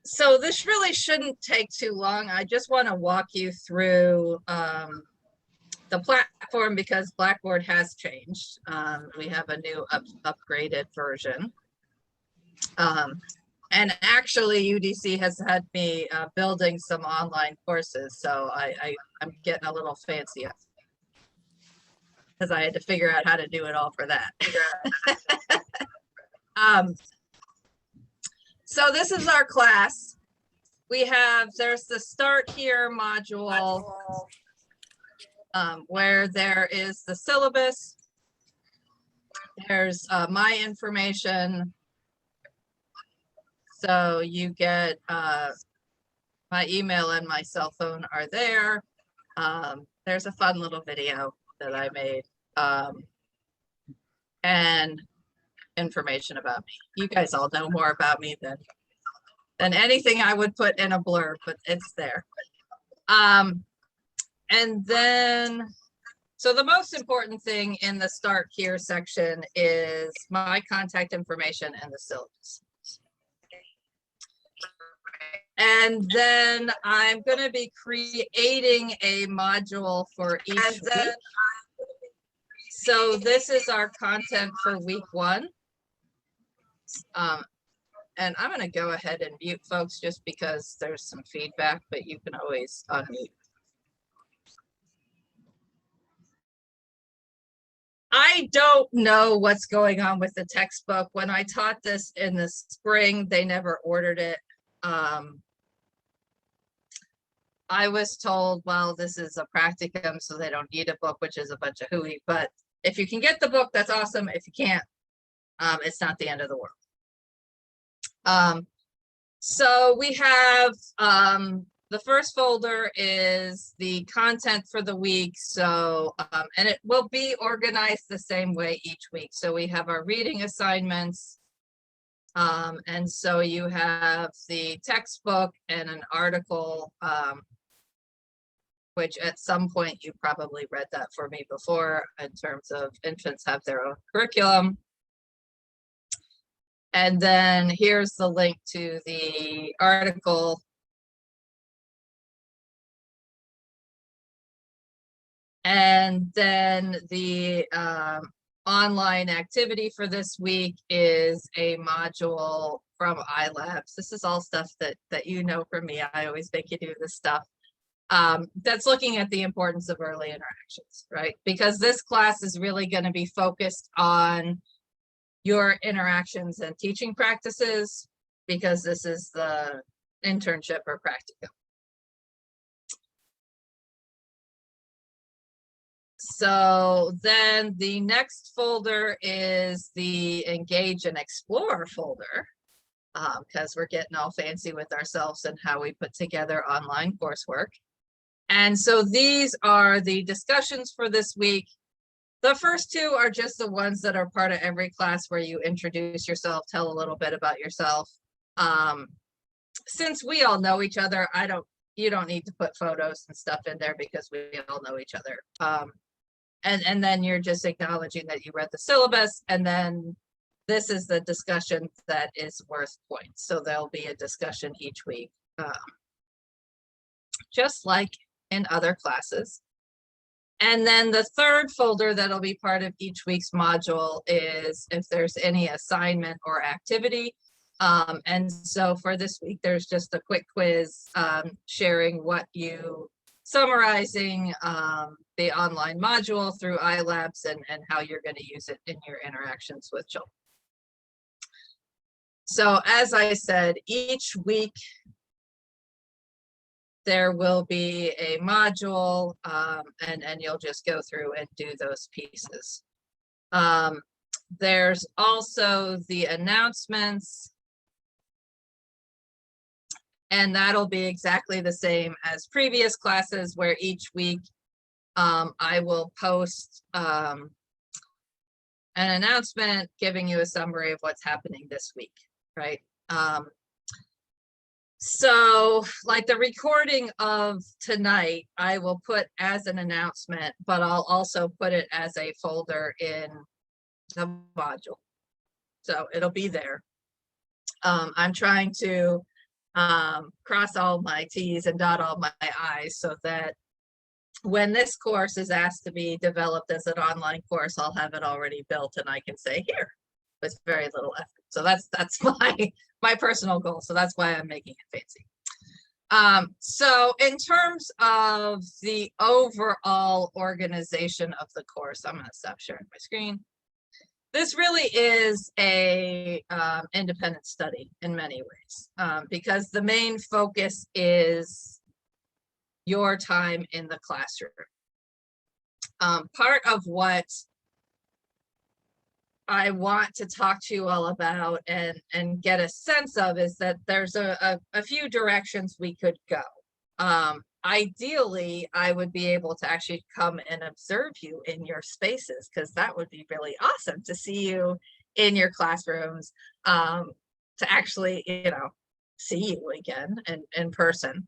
So this really shouldn't take too long. I just want to walk you through the platform because Blackboard has changed. We have a new upgraded version. And actually UDC has had me building some online courses. So I'm getting a little fancy because I had to figure out how to do it all for that. So this is our class. There's the Start Here module where there is the syllabus. There's my information. So you get my email and my cell phone are there. There's a fun little video that I made and information about me. You guys all know more about me than anything I would put in a blurb, but it's there. And then, so the most important thing in the Start Here section is my contact information and the syllabus. And then I'm going to be creating a module for each week. So this is our content for week 1. And I'm going to go ahead and mute folks just because there's some feedback, but you can always unmute. I don't know what's going on with the textbook. When I taught this in the spring, they never ordered it. I was told, well, this is a practicum, so they don't need a book, which is a bunch of hooey. But if you can get the book, that's awesome. If you can't, it's not the end of the world. So we have the first folder is the content for the week. So and it will be organized the same way each week. So we have our reading assignments. And so you have the textbook and an article, which at some point you probably read that for me before in terms of infants have their own curriculum. And then here's the link to the article. And then the online activity for this week is a module from iLabs. This is all stuff that you know from me. I always make you do this stuff. That's looking at the importance of early interactions, right? Because this class is really going to be focused on your interactions and teaching practices, because this is the internship or practicum. So then the next folder is the Engage and Explore folder, because we're getting all fancy with ourselves and how we put together online coursework. And so these are the discussions for this week. The first 2 are just the ones that are part of every class where you introduce yourself, tell a little bit about yourself. Since we all know each other, you don't need to put photos and stuff in there because we all know each other. And then you're just acknowledging that you read the syllabus, and then this is the discussion that is worth points. So there'll be a discussion each week, just like in other classes. And then the third folder that'll be part of each week's module is if there's any assignment or activity. And so for this week, there's just a quick quiz sharing summarizing the online module through iLabs and how you're going to use it in your interactions with children. So as I said, each week there will be a module and you'll just go through and do those pieces. There's also the announcements, and that'll be exactly the same as previous classes, where each week I will post an announcement giving you a summary of what's happening this week, right? So like the recording of tonight, I will put as an announcement, but I'll also put it as a folder in the module. So it'll be there. I'm trying to cross all my T's and dot all my I's so that when this course is asked to be developed as an online course, I'll have it already built and I can say here with very little effort. So that's my personal goal. So that's why I'm making it fancy. So in terms of the overall organization of the course, I'm going to stop sharing my screen. This really is a independent study in many ways, because the main focus is your time in the classroom. Part of what I want to talk to you all about and get a sense of is that there's a few directions we could go. Ideally, I would be able to actually come and observe you in your spaces, because that would be really awesome to see you in your classrooms, to actually, see you again in person.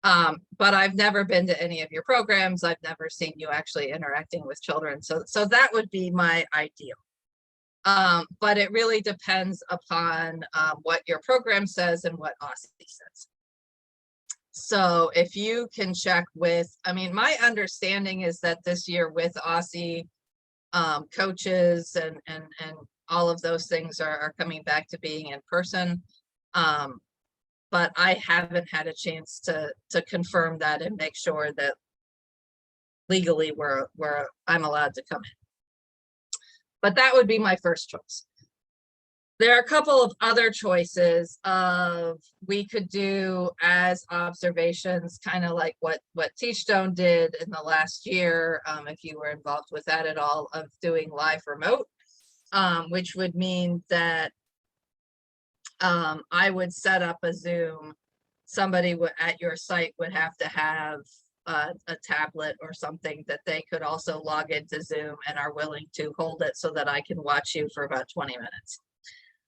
But I've never been to any of your programs. I've never seen you actually interacting with children. So that would be my ideal. But it really depends upon what your program says and what OSSI says. So if you can check with, my understanding is that this year with OSSI, coaches and all of those things are coming back to being in person. But I haven't had a chance to confirm that and make sure that legally I'm allowed to come in. But that would be my first choice. There are a couple of other choices of we could do as observations, kind of like what Teachstone did in the last year, if you were involved with that at all, of doing live remote, which would mean that I would set up a Zoom. Somebody at your site would have to have a tablet or something that they could also log into Zoom and are willing to hold it so that I can watch you for about 20 minutes.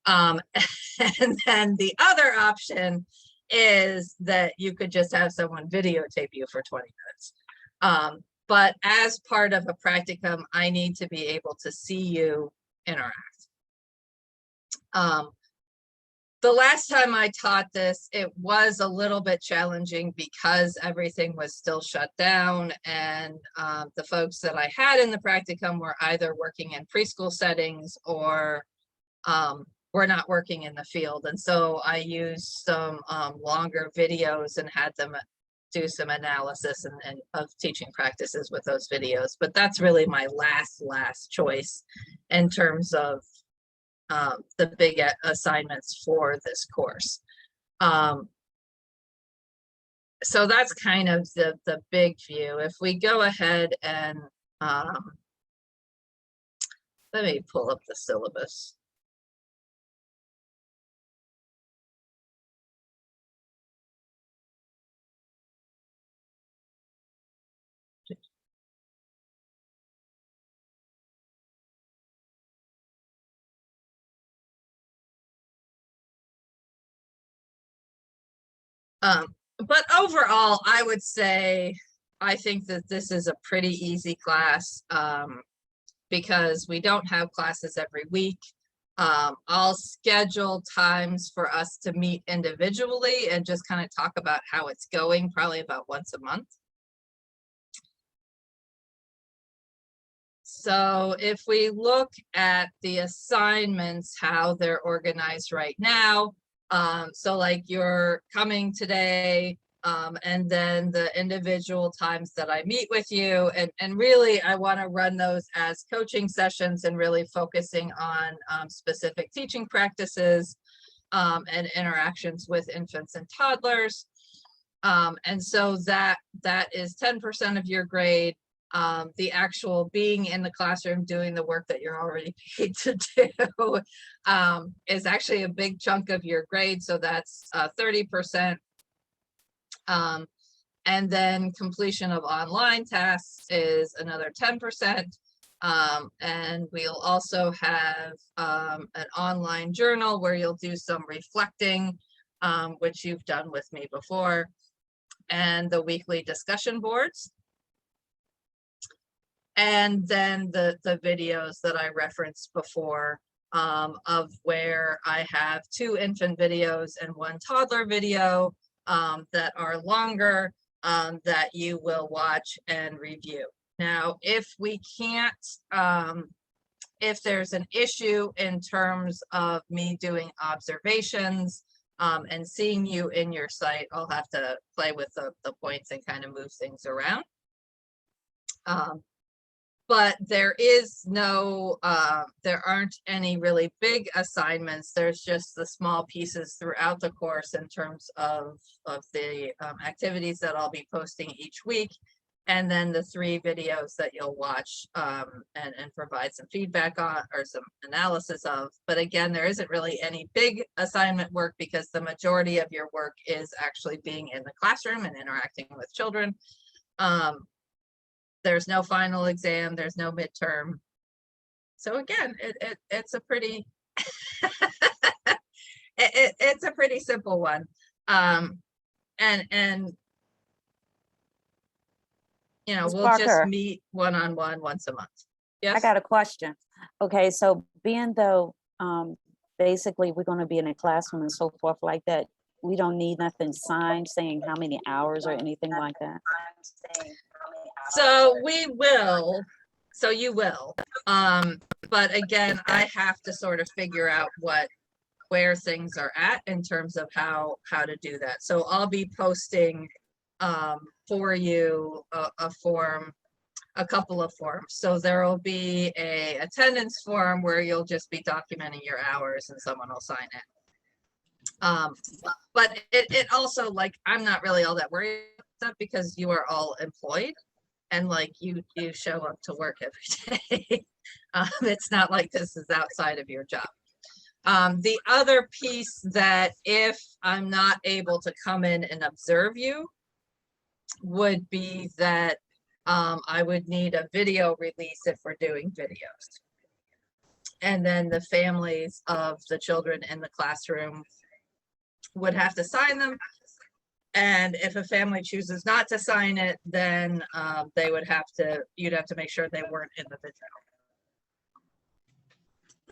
And then the other option is that you could just have someone videotape you for 20 minutes. But as part of a practicum, I need to be able to see you interact. The last time I taught this, it was a little bit challenging because everything was still shut down, and the folks that I had in the practicum were either working in preschool settings or were not working in the field. And so I used some longer videos and had them do some analysis and of teaching practices with those videos. But that's really my last choice in terms of the big assignments for this course. So that's kind of the big view. If we go ahead and let me pull up the syllabus. But overall, I would say I think that this is a pretty easy class, because we don't have classes every week. I'll schedule times for us to meet individually and just kind of talk about how it's going, probably about once a month. So if we look at the assignments, how they're organized right now, so like you're coming today, and then the individual times that I meet with you, and really I want to run those as coaching sessions and really focusing on specific teaching practices and interactions with infants and toddlers. And so that is 10% of your grade. The actual being in the classroom doing the work that you're already paid to do is actually a big chunk of your grade. So that's 30%. And then completion of online tasks is another 10%. And we'll also have an online journal where you'll do some reflecting, which you've done with me before, and the weekly discussion boards. And then the videos that I referenced before of where I have 2 infant videos and 1 toddler video that are longer that you will watch and review. Now, if we can't, if there's an issue in terms of me doing observations and seeing you in your site, I'll have to play with the points and kind of move things around. But there is no, there aren't any really big assignments. There's just the small pieces throughout the course in terms of the activities that I'll be posting each week. And then the 3 videos that you'll watch and provide some feedback on or some analysis of. But again, there isn't really any big assignment work because the majority of your work is actually being in the classroom and interacting with children. There's no final exam, there's no midterm. So again, it's a pretty it's a pretty simple one. And you know, Ms. we'll Parker, just meet one-on-one once a month. Yes. I got a question. Okay, so being though basically we're going to be in a classroom and so forth like that, we don't need nothing signed saying how many hours or anything like that. So we will, so you will, but again, I have to sort of figure out where things are at in terms of how to do that. So I'll be posting for you a form, a couple of forms. So there will be a attendance form where you'll just be documenting your hours and someone will sign it. But it also, like, I'm not really all that worried about that because you are all employed and like you show up to work every day. It's not like this is outside of your job. The other piece that if I'm not able to come in and observe you would be that I would need a video release if we're doing videos. And then the families of the children in the classroom would have to sign them. And if a family chooses not to sign it, then they would have to, you'd have to make sure they weren't in the video.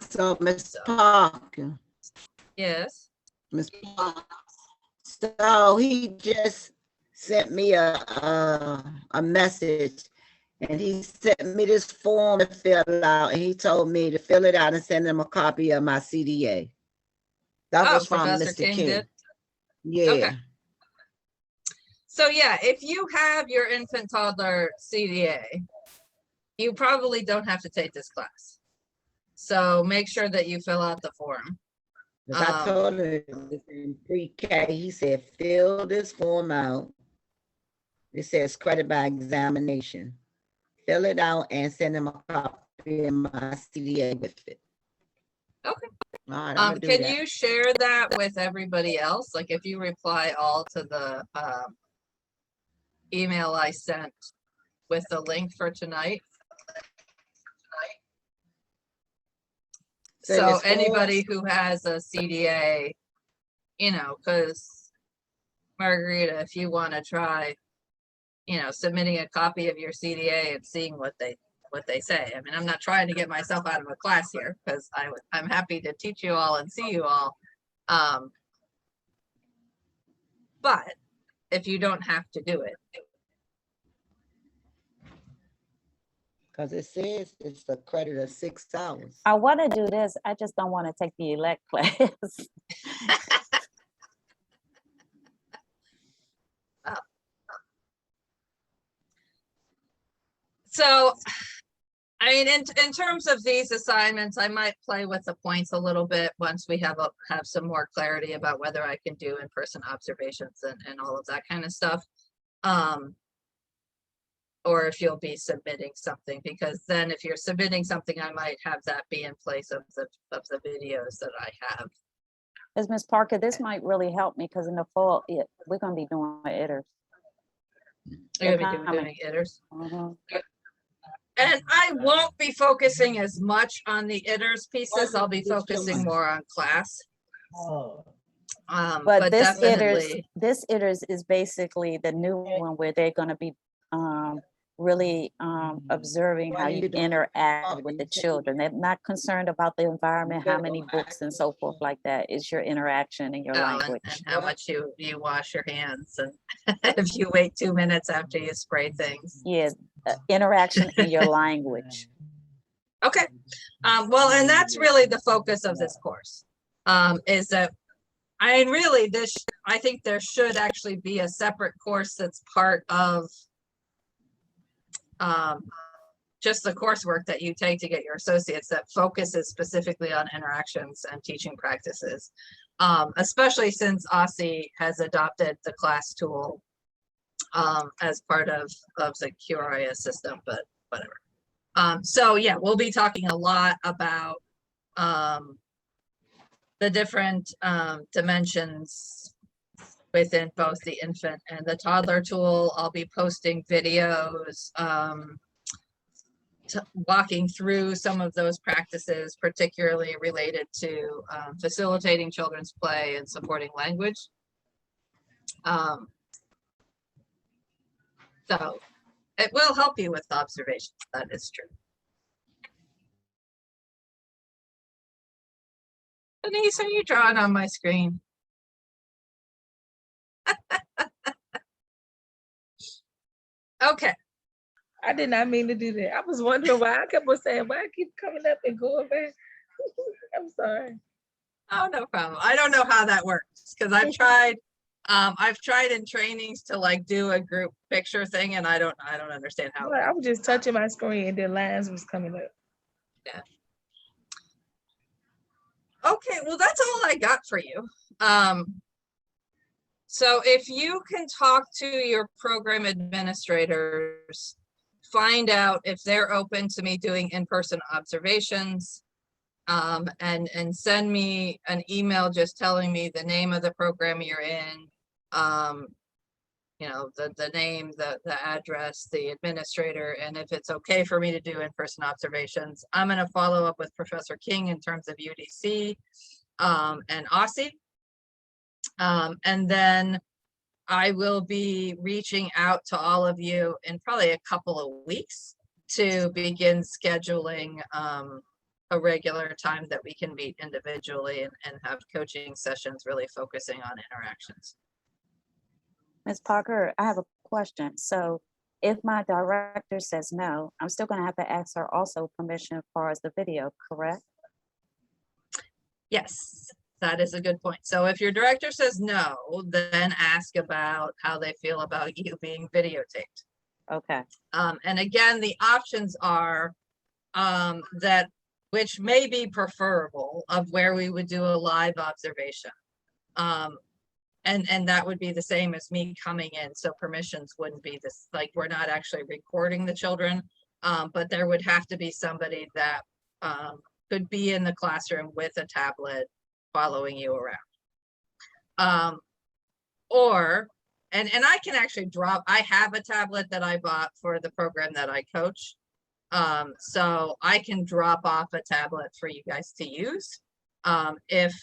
So, Ms. Parker. Yes. Ms. Parker. So he just sent me a message, and he sent me this form to fill out, and he told me to fill it out and send him a copy of my CDA. That was from Professor Mr. King. did? Yeah. Okay. So yeah, if you have your infant toddler CDA, you probably don't have to take this class. So make sure that you fill out the form. I told him it was in pre-K. He said, fill this form out. It says credit by examination. Fill it out and send him a copy of my CDA with it. Okay. All right, Can you share that with everybody else? Like if you reply all to the email I sent with the link for tonight. So anybody who has a CDA, you know, because Margarita, if you want to try, you know, submitting a copy of your CDA and seeing what they say. I mean, I'm not trying to get myself out of a class here because I'm happy to teach you all and see you all. But if you don't have to do it. Because it says it's a credit of 6 hours. I want to do this. I just don't want to take the elect class. So, I mean, in terms of these assignments, I might play with the points a little bit once we have some more clarity about whether I can do in-person observations and all of that kind of stuff. Or if you'll be submitting something, because then if you're submitting something, I might have that be in place of the videos that I have. As Ms. Parker, this might really help me because in the fall, we're going to be doing ITERs. You're going to be doing ITERs. And I won't be focusing as much on the ITERs pieces. I'll be focusing more on class. But this definitely, ITERs is basically the new one where they're going to be really observing Why how you you don't interact talk with the and say children. They're not concerned about the environment, how many books and so forth like that. It's your interaction and your Oh, language. and how much you wash your hands, and if you wait 2 minutes after you spray things. Yeah, interaction in your language. Okay, well, and that's really the focus of this course, is that, really I think there should actually be a separate course that's part of just the coursework that you take to get your associates that focuses specifically on interactions and teaching practices, especially since OSSI has adopted the class tool as part of the QRIS system, but whatever. So yeah, we'll be talking a lot about the different dimensions within both the infant and the toddler tool. I'll be posting videos walking through some of those practices, particularly related to facilitating children's play and supporting language. So it will help you with observations, that is true. Denise, are you drawing on my screen? Okay. I did not mean to do that. I was wondering why I kept on saying, why I keep coming up and going back. I'm sorry. Oh, no problem. I don't know how that works because I've tried in trainings to like do a group picture thing, and I don't understand how. I was just touching my screen and then lines was coming up. Yeah. Okay, well, that's all I got for you. So if you can talk to your program administrators, find out if they're open to me doing in-person observations, and send me an email just telling me the name of the program you're in, you know, the name, the address, the administrator, and if it's okay for me to do in-person observations. I'm going to follow up with Professor King in terms of UDC and OSSI. And then I will be reaching out to all of you in probably a couple of weeks to begin scheduling a regular time that we can meet individually and have coaching sessions really focusing on interactions. Ms. Parker, I have a question. So if my director says no, I'm still going to have to ask her also permission as far as the video, correct? Yes, that is a good point. So if your director says no, then ask about how they feel about you being videotaped. Okay. And again, the options are that, which may be preferable, of where we would do a live observation. And that would be the same as me coming in. So permissions wouldn't be this, like, we're not actually recording the children, but there would have to be somebody that could be in the classroom with a tablet following you around. And I can actually drop, I have a tablet that I bought for the program that I coach. So I can drop off a tablet for you guys to use if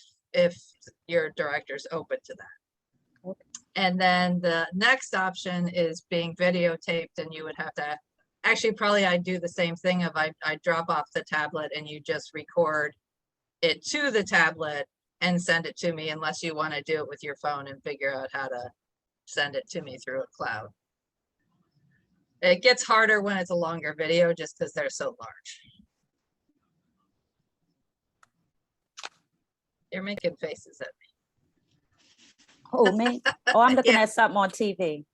your director's open to that. Okay. And then the next option is being videotaped, and you would have to actually probably I'd do the same thing of I drop off the tablet and you just record it to the tablet and send it to me, unless you want to do it with your phone and figure out how to send it to me through a cloud. It gets harder when it's a longer video just because they're so large. You're making faces at me. Oh, me? Oh, I'm looking Yeah. at something on TV.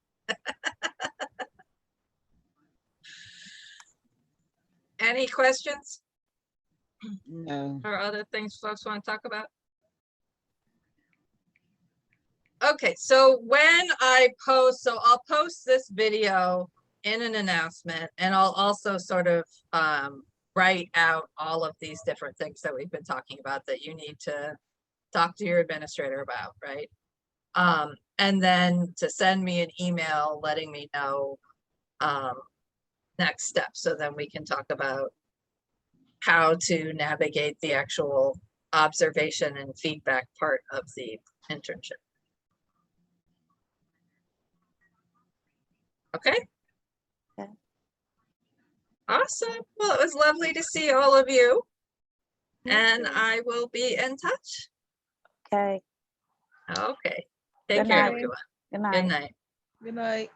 Any questions No. or other things folks want to talk about? Okay, so when I post, so I'll post this video in an announcement, and I'll also sort of write out all of these different things that we've been talking about that you need to talk to your administrator about, right? And then to send me an email letting me know next steps, so then we can talk about how to navigate the actual observation and feedback part of the internship. Okay. Okay. Awesome. Well, it was lovely to see all of you. And Okay. I will be in touch. Okay, Okay. Take Good care, night. everyone. good Good night. night. Good night.